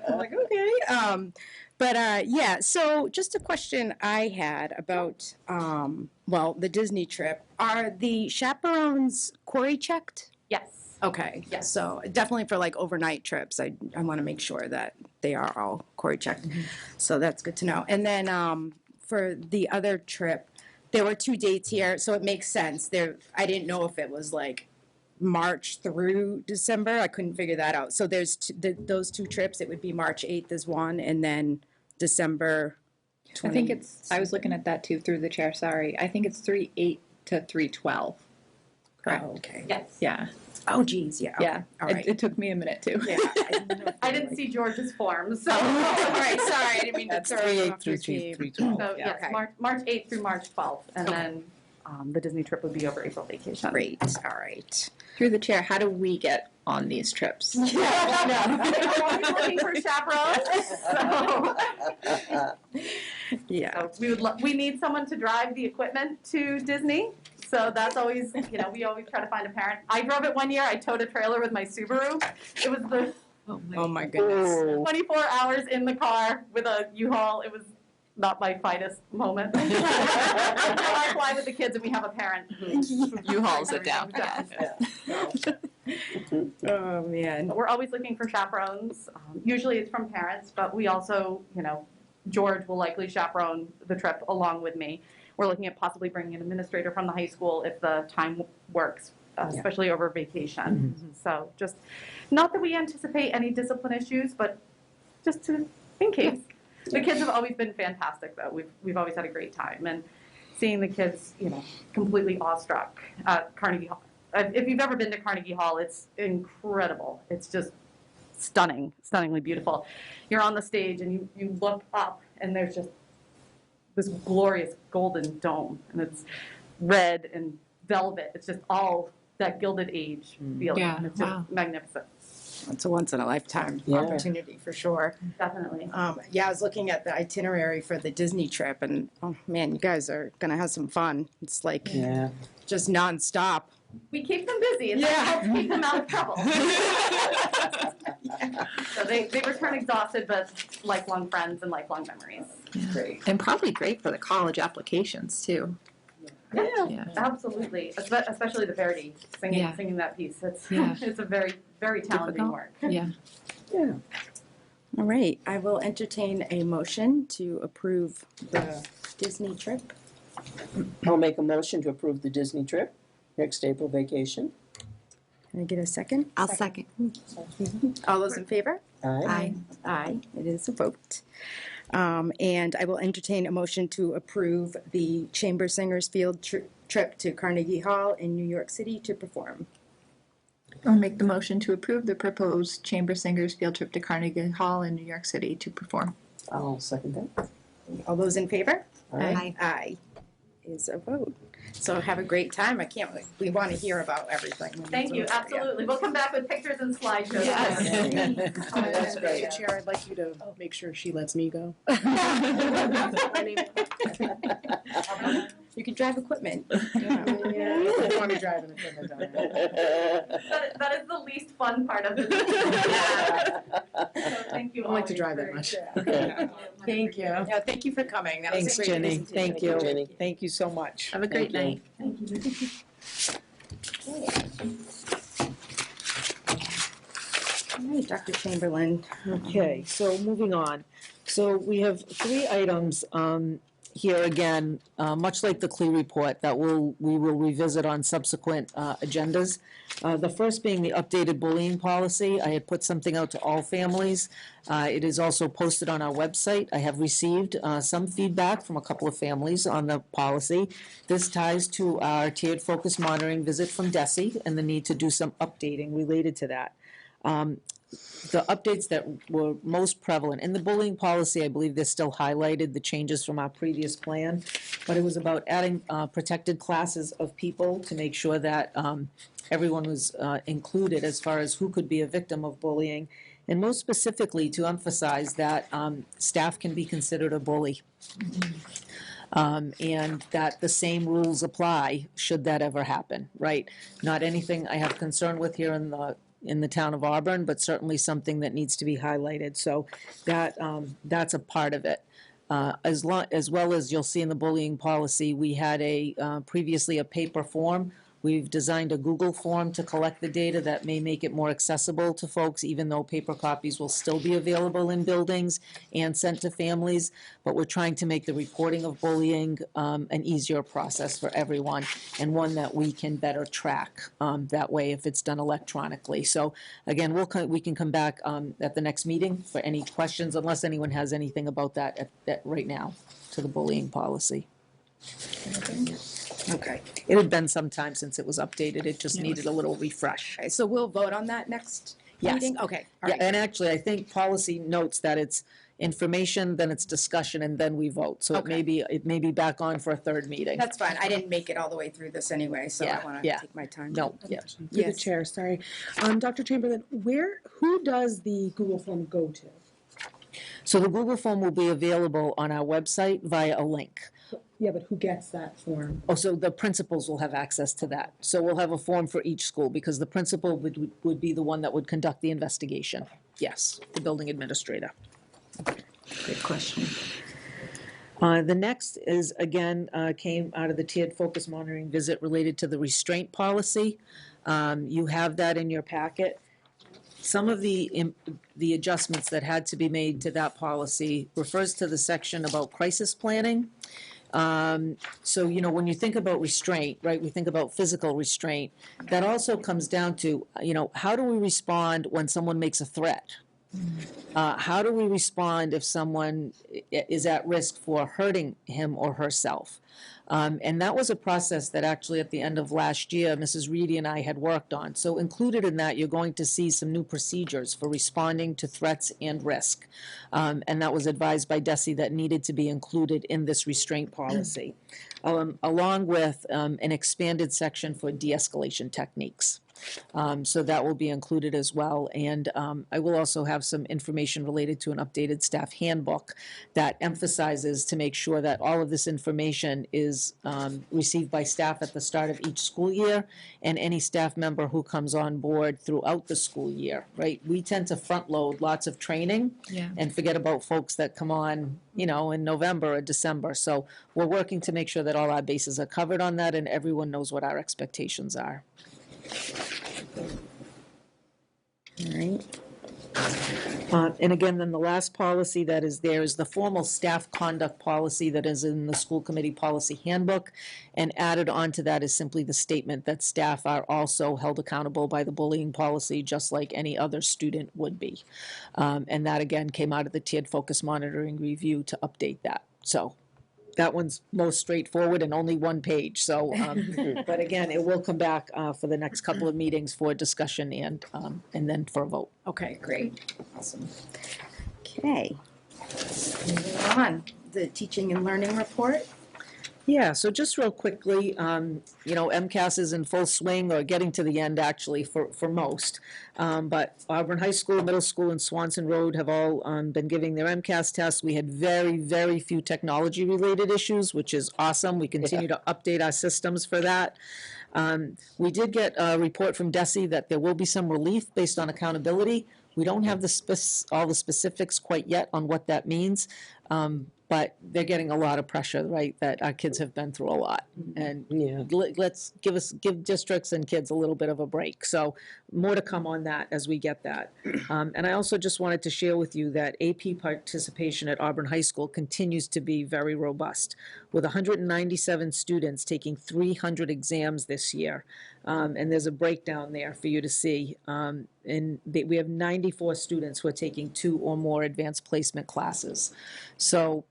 I'm like, okay. Yeah, so just a question I had about, the Disney trip. Are the chaperones Corey checked? Yes. Okay. Yes. So definitely for like overnight trips, I want to make sure that they are all Corey checked. So that's good to know. And then for the other trip, there were 2 dates here, so it makes sense. I didn't know if it was like March through December. I couldn't figure that out. So there's those 2 trips. It would be March 8th is one, and then December 20th. I think I was looking at that too through the chair, sorry. I think it's 3/8 to 3/12. Correct. Oh, okay. Yes. Yeah. Oh, geez, yeah. Yeah. All right. It took me a minute too. Yeah, I didn't see George's form, so. All right, sorry, I didn't mean to That's throw 3/8 you off your through team. 3/12. So yes, Okay. March 8th through March 12th, and Okay. then the Disney trip would be over April vacation. Great, all right. Through the chair, how do we get on these trips? We're always looking for chaperones. So. Yeah. So we need someone to drive the equipment to Disney. So that's always, we always try to find a parent. I drove it one year. I towed a trailer with my Subaru. It was the Oh my goodness. 24 hours in the car with a U-Haul. It was not my finest moment. Until I fly with the kids and we have a parent who U-Hauls it down. Oh man. But we're always looking for chaperones. Usually it's from parents, but we also, George will likely chaperone the trip along with me. We're looking at possibly bringing an administrator from the high school if the time works, especially over vacation. So just, not that we anticipate any discipline issues, but just in case. The kids have always been fantastic, though. We've always had a great time, and seeing the kids, completely awestruck at Carnegie Hall. If you've ever been to Carnegie Hall, it's incredible. It's just stunningly beautiful. You're on the stage and you look up, and there's just this glorious golden dome, and it's red and velvet. It's just all that Gilded Age feeling. Yeah, It's just magnificent. It's a once in a lifetime opportunity for sure. Definitely. I was looking at the itinerary for the Disney trip, and oh man, you guys are gonna have some fun. It's like just nonstop. We keep them busy, and that helps keep them out of trouble. So they return exhausted, but lifelong friends and lifelong memories. Great. And probably great for the college applications too. Yeah. Absolutely. Especially the Verdi singing that piece. It's a very, very challenging work. Yeah. All right, I will entertain a motion to approve the Disney trip. I'll make a motion to approve the Disney trip, next April vacation. Can I get a second? I'll second. All those in favor? Aye. Aye, it is a vote. And I will entertain a motion to approve the Chamber Singers Field trip to Carnegie Hall in New York City to perform. I'll make the motion to approve the proposed Chamber Singers field trip to Carnegie Hall in New York City to perform. I'll second that. All those in favor? Aye. Aye. Is a vote. So have a great time. We want to hear about everything. Thank you. Absolutely. We'll come back with pictures and slideshows. That's great. Mr. Chair, I'd like you to make sure she lets me go. You can drive equipment. I don't want to drive an equipment down there. That is the least fun part of the meeting. So thank you I all. don't like to drive that much. Thank you. Yeah, thank you for coming. That was a Thanks, great Jenny. presentation. Thank you. Jenny. Thank you so much. Have a great night. All right, Dr. Chamberlain. Okay, so moving on. So we have 3 items here again, much like the CLE report, that we will revisit on subsequent agendas. The first being the updated bullying policy. I had put something out to all families. It is also posted on our website. I have received some feedback from a couple of families on the policy. This ties to our tiered focus monitoring visit from DESE and the need to do some updating related to that. The updates that were most prevalent in the bullying policy, I believe they're still highlighted, the changes from our previous plan, but it was about adding protected classes of people to make sure that everyone was included as far as who could be a victim of bullying, and most specifically to emphasize that staff can be considered a bully. And that the same rules apply should that ever happen, right? Not anything I have concern with here in the town of Auburn, but certainly something that needs to be highlighted. So that's a part of it. As well as you'll see in the bullying policy, we had previously a paper form. We've designed a Google form to collect the data that may make it more accessible to folks, even though paper copies will still be available in buildings and sent to families. But we're trying to make the reporting of bullying an easier process for everyone, and one that we can better track that way if it's done electronically. So again, we can come back at the next meeting for any questions, unless anyone has anything about that right now to the bullying policy. Okay. It had been some time since it was updated. It just needed a little refresh. Okay, so we'll vote on that next meeting? Okay, all Yeah, right. and actually, I think policy notes that it's information, then it's discussion, and then we vote. So it may be back on for a third meeting. That's fine. I didn't make it all the way through this anyway, so I want to Yeah. take my time. No, yeah. Through the chair, sorry. Dr. Chamberlain, who does the Google form go to? So the Google form will be available on our website via a link. Yeah, but who gets that form? Oh, so the principals will have access to that. So we'll have a form for each school, because the principal would be the one that would conduct the investigation. Yes, the building administrator. Great question. The next is, again, came out of the tiered focus monitoring visit related to the restraint policy. You have that in your packet. Some of the adjustments that had to be made to that policy refers to the section about crisis planning. So, you know, when you think about restraint, right, we think about physical restraint. That also comes down to, you know, how do we respond when someone makes a threat? How do we respond if someone is at risk for hurting him or herself? And that was a process that actually at the end of last year, Mrs. Reedy and I had worked on. So included in that, you're going to see some new procedures for responding to threats and risk. And that was advised by DESE that needed to be included in this restraint policy, along with an expanded section for de-escalation techniques. So that will be included as well. And I will also have some information related to an updated staff handbook that emphasizes to make sure that all of this information is received by staff at the start of each school year, and any staff member who comes on board throughout the school year, right? We tend to front load lots of training and forget about folks that come on, you know, in November or December. So we're working to make sure that all our bases are covered on that and everyone knows what our expectations are. All right. And again, then the last policy that is there is the formal staff conduct policy that is in the school committee policy handbook. And added onto that is simply the statement that staff are also held accountable by the bullying policy, just like any other student would be. And that again came out of the tiered focus monitoring review to update that. So that one's most straightforward and only one page. So, but again, it will come back for the next couple of meetings for discussion and then for a vote. Okay, great, awesome. Okay, moving on, the teaching and learning report. Yeah, so just real quickly, you know, MCAS is in full swing, or getting to the end actually for most. But Auburn High School, Middle School, and Swanson Road have all been giving their MCAS tests. We had very, very few technology-related issues, which is awesome. We continue to update our systems for that. We did get a report from DESE that there will be some relief based on accountability. We don't have all the specifics quite yet on what that means. But they're getting a lot of pressure, right, that our kids have been through a lot. And let's give districts and kids a little bit of a break. So more to come on that as we get that. And I also just wanted to share with you that AP participation at Auburn High School continues to be very robust, with 197 students taking 300 exams this year. And there's a breakdown there for you to see. And we have 94 students who are taking 2 or more advanced placement classes. So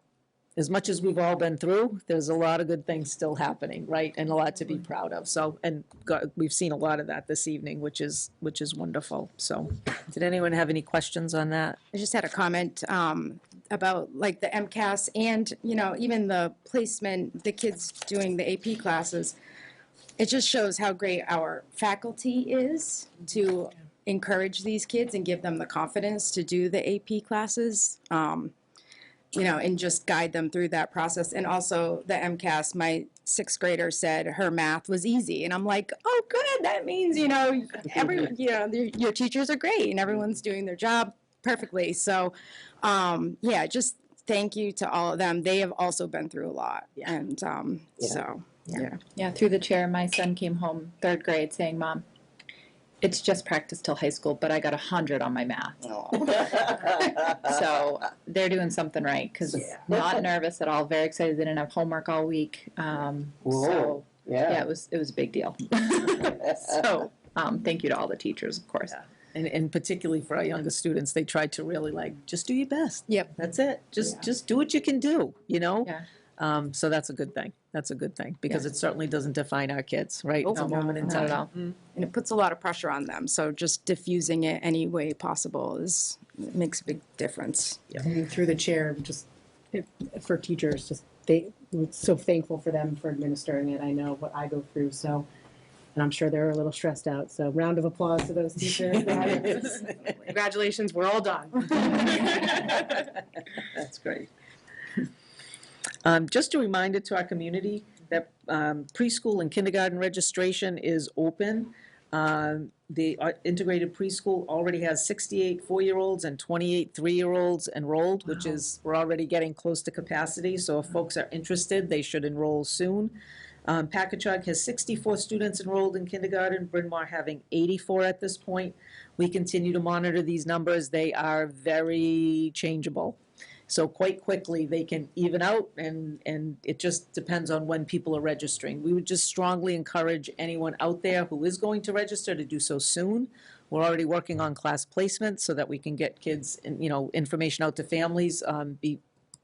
as much as we've all been through, there's a lot of good things still happening, right? And a lot to be proud of. So, and we've seen a lot of that this evening, which is wonderful. So, did anyone have any questions on that? I just had a comment about like the MCAS and, you know, even the placement, the kids doing the AP classes. It just shows how great our faculty is to encourage these kids and give them the confidence to do the AP classes. You know, and just guide them through that process. And also the MCAS, my 6th grader said her math was easy. And I'm like, oh, good. That means, you know, your teachers are great and everyone's doing their job perfectly. So, yeah, just thank you to all of them. They have also been through a lot. Yeah. And so, yeah. Yeah, through the chair, my son came home 3rd grade saying, Mom, it's just practice till high school, but I got 100 on my math. So they're doing something right, because not nervous at all, very excited. They didn't have homework all week. So yeah, it was a big deal. So thank you to all the teachers, of course. Yeah. And particularly for our youngest students, they tried to really just do your best. Yep. That's it. Just do what you can do, you know? Yeah. So that's a good thing. That's a good thing, because it certainly doesn't define our kids, right? It's a moment in time. Not at all. And it puts a lot of pressure on them. So just diffusing it any way possible makes a big difference. Yeah. And through the chair, for teachers, we're so thankful for them for administering it. I know what I go through. So And I'm sure they're a little stressed out. So round of applause to those teachers. Congratulations, we're all done. That's great. Just a reminder to our community that preschool and kindergarten registration is open. The integrated preschool already has 68 4-year-olds and 28 3-year-olds enrolled, which is, we're already getting close to capacity. So if folks are interested, they should enroll soon. Packagug has 64 students enrolled in kindergarten, Bryn Mawr having 84 at this point. We continue to monitor these numbers. They are very changeable. So quite quickly, they can even out, and it just depends on when people are registering. We would just strongly encourage anyone out there who is going to register to do so soon. We're already working on class placement so that we can get kids, information out to families,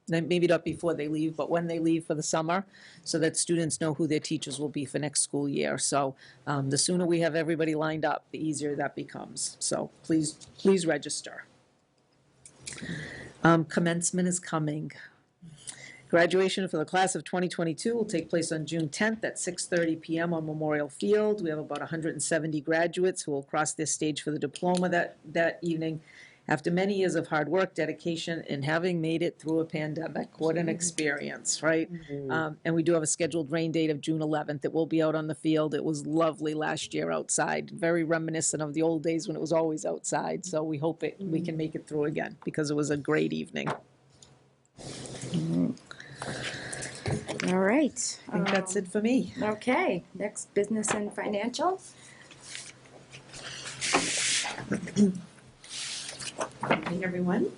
maybe not before they leave, but when they leave for the summer, so that students know who their teachers will be for next school year. So the sooner we have everybody lined up, the easier that becomes. So please register. Commencement is coming. Graduation for the class of 2022 will take place on June 10th at 6:30 p.m. on Memorial Field. We have about 170 graduates who will cross their stage for the diploma that evening. After many years of hard work, dedication, and having made it through a pandemic, what an experience, right? And we do have a scheduled rain date of June 11th. It will be out on the field. It was lovely last year outside, very reminiscent of the old days when it was always outside. So we hope we can make it through again, because it was a great evening. All right. I think that's it for me. Okay, next business and financial. Good evening, everyone.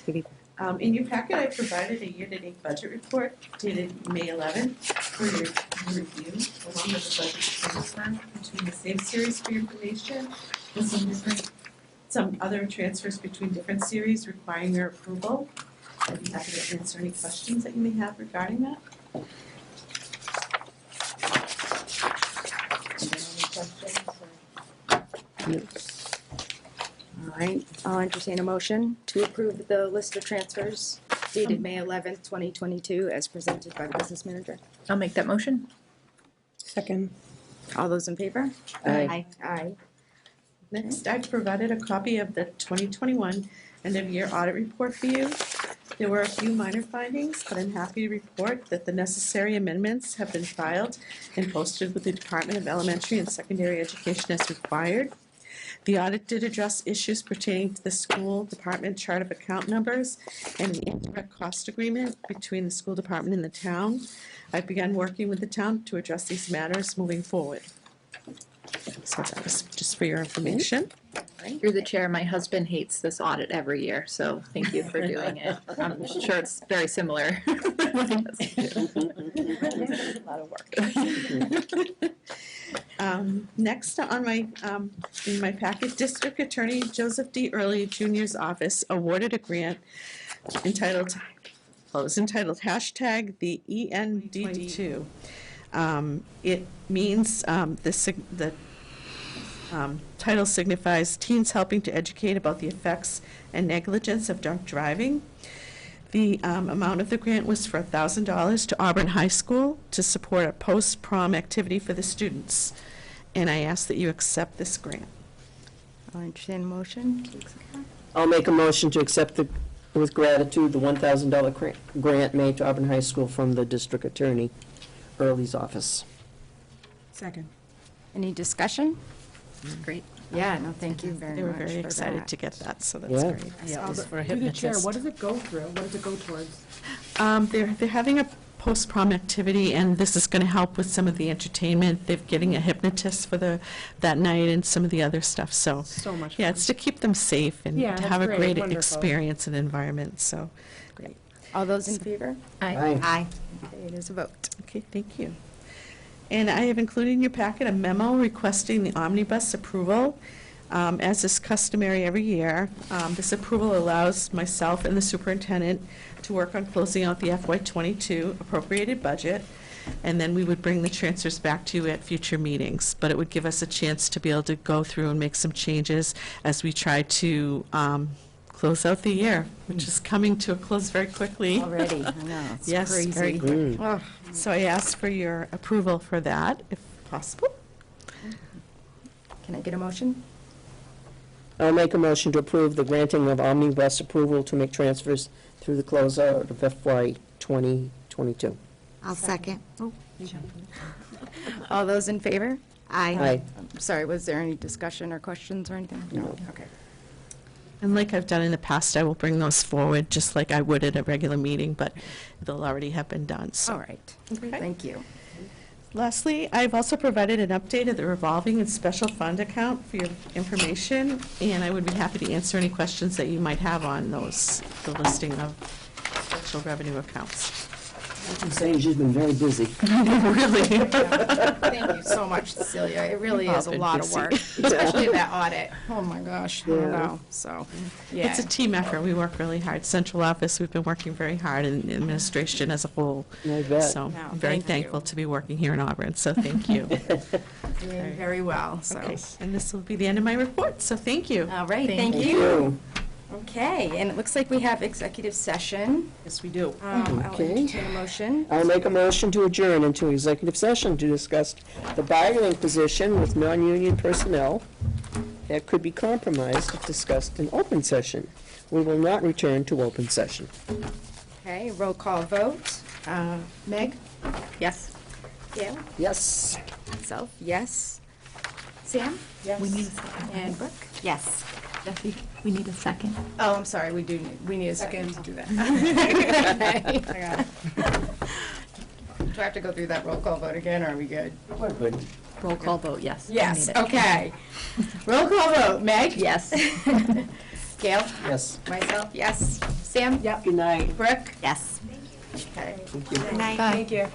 In your packet, I provided a year-to-date budget report dated May 11th for your review, along with the budget transfer between the same series for your information, and some other transfers between different series requiring your approval. I'd be happy to answer any questions that you may have regarding that. All right, I'll entertain a motion to approve the list of transfers dated May 11th, 2022, as presented by the business manager. I'll make that motion. Second. All those in favor? Aye. Aye. Next, I've provided a copy of the 2021 end-of-year audit report for you. There were a few minor findings, but I'm happy to report that the necessary amendments have been filed and posted with the Department of Elementary and Secondary Education as required. The audit did address issues pertaining to the school department chart of account numbers and the indirect cost agreement between the school department and the town. I've begun working with the town to address these matters moving forward. So that was just for your information. You're the chair. My husband hates this audit every year, so thank you for doing it. I'm sure it's very similar. A lot of work. Next on in my packet, District Attorney Joseph D. Early Jr.'s office awarded a grant entitled hashtag the ENDD2. It means the title signifies teens helping to educate about the effects and negligence of drunk driving. The amount of the grant was for $1,000 to Auburn High School to support a post-prom activity for the students. And I ask that you accept this grant. I'll entertain a motion. I'll make a motion to accept with gratitude the $1,000 grant made to Auburn High School from the District Attorney Early's office. Second. Any discussion? Great. Yeah, no, thank you very much. They were very for excited that. to get that, so that's Yeah. great. Yeah, it was for a Through the chair, hypnotist. what does it go through? What does it go towards? They're having a post-prom activity, and this is going to help with some of the entertainment. They're getting a hypnotist for that night and some of the other stuff. So much yeah, fun. it's to keep them safe and Yeah, to that's have a great. great Wonderful. experience and environment. So great. All those in favor? Aye. Aye. Okay, it is a vote. Okay, thank you. And I have included in your packet a memo requesting the Omnibus Approval. As is customary every year, this approval allows myself and the superintendent to work on closing out the FY22 appropriated budget, and then we would bring the transfers back to you at future meetings. But it would give us a chance to be able to go through and make some changes as we try to close out the year, which is coming to a close very quickly. Already, I know, it's Yes, crazy. very quick. Oh, So I ask for your approval for that, if possible. Can I get a motion? I'll make a motion to approve the granting of Omnibus Approval to make transfers through the closeout of FY 2022. I'll second. All those in favor? Aye. Sorry, was there any discussion or questions or anything? No. Okay. And like I've done in the past, I will bring those forward, just like I would at a regular meeting, but they'll already have been done, so. All right. Okay. Thank you. Lastly, I've also provided an update of the revolving and special fund account for your information, and I would be happy to answer any questions that you might have on those, the listing of special revenue accounts. I'm saying she's been very busy. Really? Thank you so much, Cecilia. It really is a Been lot of busy. work, especially that audit. Oh, my gosh. I don't know. So, yeah. It's a team effort. We work really hard. Central office, we've been working very hard, and administration as a whole. I bet. So No, I'm very thank thankful you. to be working here in Auburn, so thank you. Doing very well, so. Okay, and this will be the end of my report, so thank you. All right, thank Thank you. you. Okay, and it looks like we have executive session. Yes, we do. I'll Okay. entertain a motion. I'll make a motion to adjourn into executive session to discuss the bargaining position with non-union personnel that could be compromised if discussed in open session. We will not return to open session. Okay, roll call vote. Meg? Yes. Gail? Yes. Myself, yes. Sam? Yes. We need a second. And Brooke? Yes. Jesse, we need a second. Oh, I'm sorry, we need a second to do that. Do I have to go through that roll call vote again, or are we good? We're good. Roll call vote, yes. we Yes, need it. okay. Roll call vote. Meg? Yes. Gail? Yes. Myself, yes. Sam? Yep. Good night. Brooke? Yes. Okay. Thank you. Good night. Thank you.